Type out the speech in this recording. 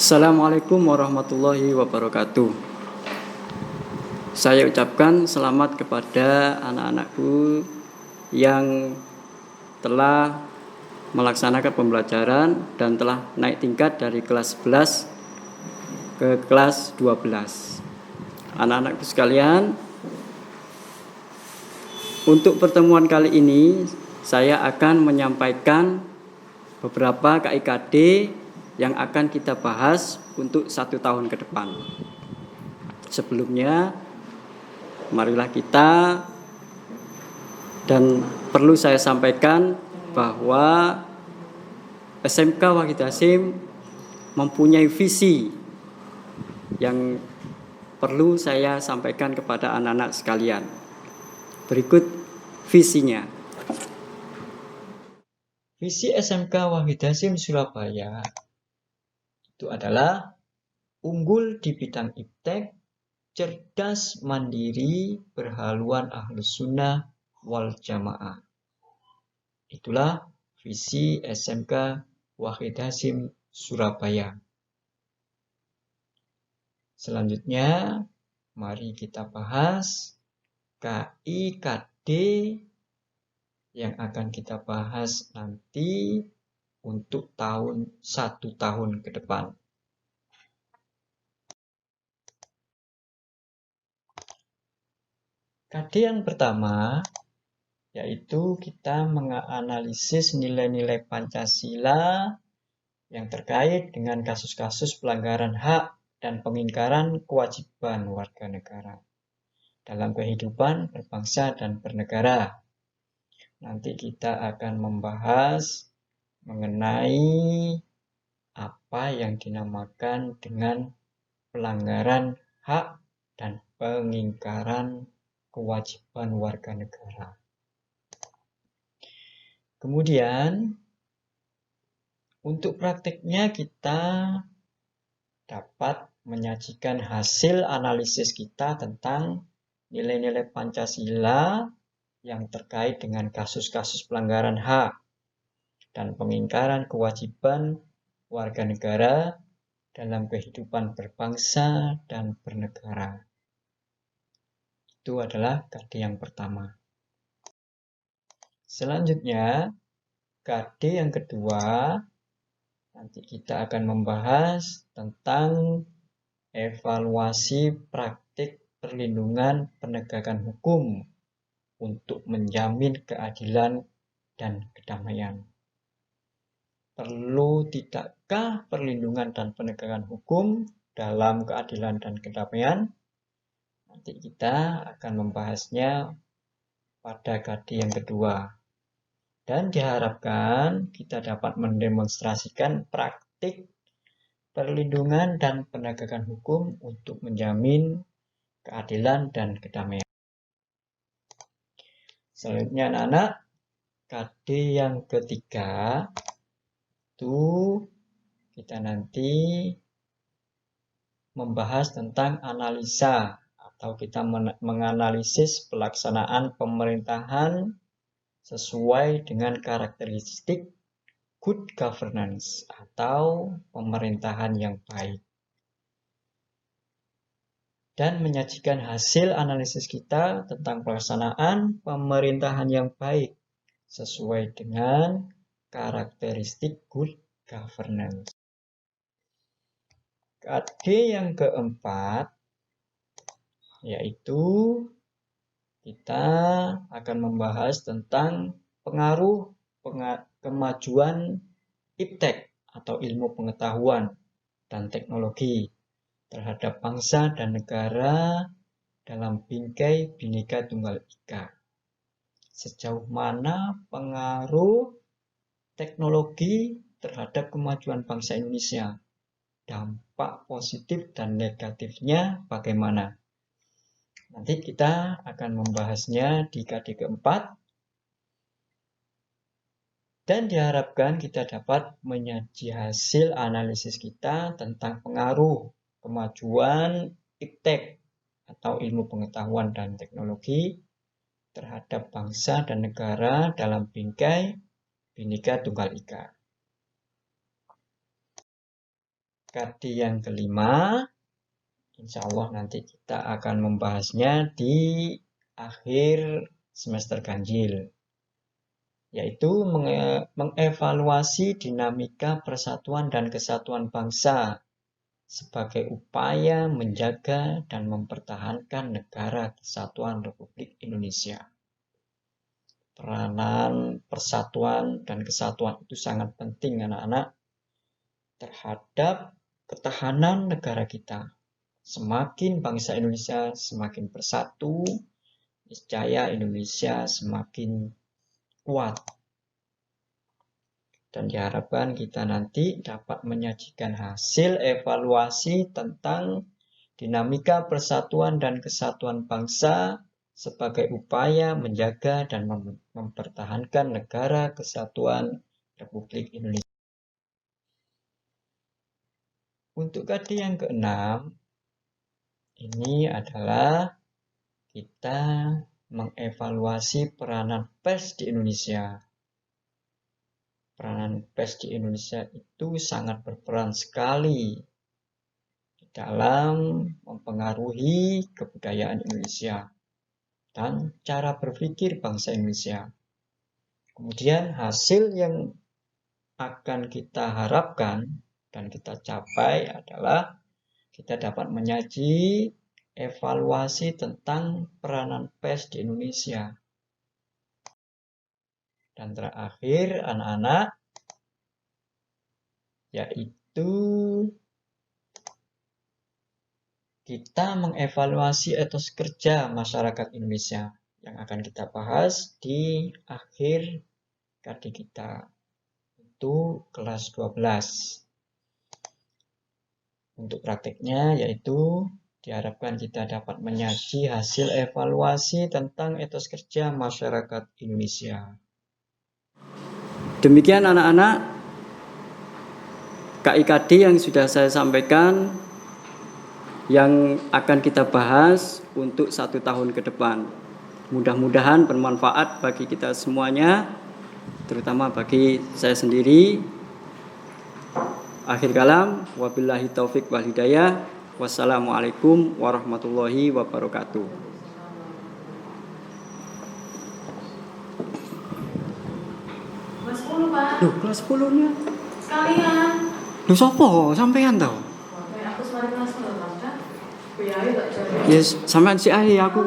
Assalamualaikum warahmatullahi wabarakatuh. Saya ucapkan selamat kepada anak-anakku yang telah melaksanakan pembelajaran dan telah naik tingkat dari kelas 11 ke kelas 12. Anak-anakku sekalian, untuk pertemuan kali ini saya akan menyampaikan beberapa KIKD yang akan kita bahas untuk 1 tahun ke depan. Sebelumnya, marilah kita, dan perlu saya sampaikan bahwa SMK Wahid Hasyim mempunyai visi yang perlu saya sampaikan kepada anak-anak sekalian. Berikut visinya. Visi SMK Wahid Hasyim Surabaya itu adalah unggul di bidang iptek, cerdas, mandiri, berhaluan ahlus sunnah wal jamaah. Itulah visi SMK Wahid Hasyim Surabaya. Selanjutnya, mari kita bahas KIKD yang akan kita bahas nanti untuk 1 tahun ke depan. KD yang pertama yaitu kita menganalisis nilai-nilai Pancasila yang terkait dengan kasus-kasus pelanggaran hak dan pengingkaran kewajiban warga negara dalam kehidupan berbangsa dan bernegara. Nanti kita akan membahas mengenai apa yang dinamakan dengan pelanggaran hak dan pengingkaran kewajiban warga negara. Kemudian, untuk prakteknya kita dapat menyajikan hasil analisis kita tentang nilai-nilai Pancasila yang terkait dengan kasus-kasus pelanggaran hak dan pengingkaran kewajiban warga negara dalam kehidupan berbangsa dan bernegara. Itu adalah KD yang pertama. Selanjutnya, KD yang kedua, nanti kita akan membahas tentang evaluasi praktik perlindungan penegakan hukum untuk menjamin keadilan dan kedamaian. Perlu tidakkah perlindungan dan penegakan hukum dalam keadilan dan kedamaian? Nanti kita akan membahasnya pada KD yang kedua. Dan diharapkan kita dapat mendemonstrasikan praktik perlindungan dan penegakan hukum untuk menjamin keadilan dan kedamaian. Selanjutnya anak-anak, KD yang ketiga itu kita nanti membahas tentang analisa atau kita menganalisis pelaksanaan pemerintahan sesuai dengan karakteristik good governance atau pemerintahan yang baik. Dan menyajikan hasil analisis kita tentang pelaksanaan pemerintahan yang baik sesuai dengan karakteristik good governance. KD yang keempat yaitu kita akan membahas tentang pengaruh kemajuan iptek atau ilmu pengetahuan dan teknologi terhadap bangsa dan negara dalam bingkai Bhinneka Tunggal Ika. Sejauh mana pengaruh teknologi terhadap kemajuan bangsa Indonesia? Dampak positif dan negatifnya bagaimana? Nanti kita akan membahasnya di KD keempat. Dan diharapkan kita dapat menyaji hasil analisis kita tentang pengaruh kemajuan iptek atau ilmu pengetahuan dan teknologi terhadap bangsa dan negara dalam bingkai Bhinneka Tunggal Ika. KD yang kelima, insya Allah nanti kita akan membahasnya di akhir semester ganjil, yaitu mengevaluasi dinamika persatuan dan kesatuan bangsa sebagai upaya menjaga dan mempertahankan negara kesatuan Republik Indonesia. Peranan persatuan dan kesatuan itu sangat penting anak-anak terhadap ketahanan negara kita. Semakin bangsa Indonesia semakin bersatu, niscaya Indonesia semakin kuat. Dan diharapkan kita nanti dapat menyajikan hasil evaluasi tentang dinamika persatuan dan kesatuan bangsa sebagai upaya menjaga dan mempertahankan negara kesatuan Republik Indonesia. Untuk KD yang keenam, ini adalah kita mengevaluasi peranan pers di Indonesia. Peranan pers di Indonesia itu sangat berperan sekali dalam mempengaruhi kebudayaan Indonesia dan cara berpikir bangsa Indonesia. Kemudian hasil yang akan kita harapkan dan kita capai adalah kita dapat menyaji evaluasi tentang peranan pers di Indonesia. Dan terakhir anak-anak, yaitu kita mengevaluasi etos kerja masyarakat Indonesia yang akan kita bahas di akhir KD kita, itu kelas 12. Untuk prakteknya yaitu diharapkan kita dapat menyaji hasil evaluasi tentang etos kerja masyarakat Indonesia. Demikian anak-anak, KIKD yang sudah saya sampaikan yang akan kita bahas untuk 1 tahun ke depan. Mudah-mudahan bermanfaat bagi kita semuanya, terutama bagi saya sendiri. Akhir kalam, wabillahi taufik wal hidayah. Wassalamualaikum warahmatullahi wabarakatuh. Kelas 10, Pak. Loh, kelas 10-nya? Sekalian. Loh, sopo? Sampean tau? Aku semarin kelas 10, Pak. Biaya tak jadi. Yes, sampean si ayah aku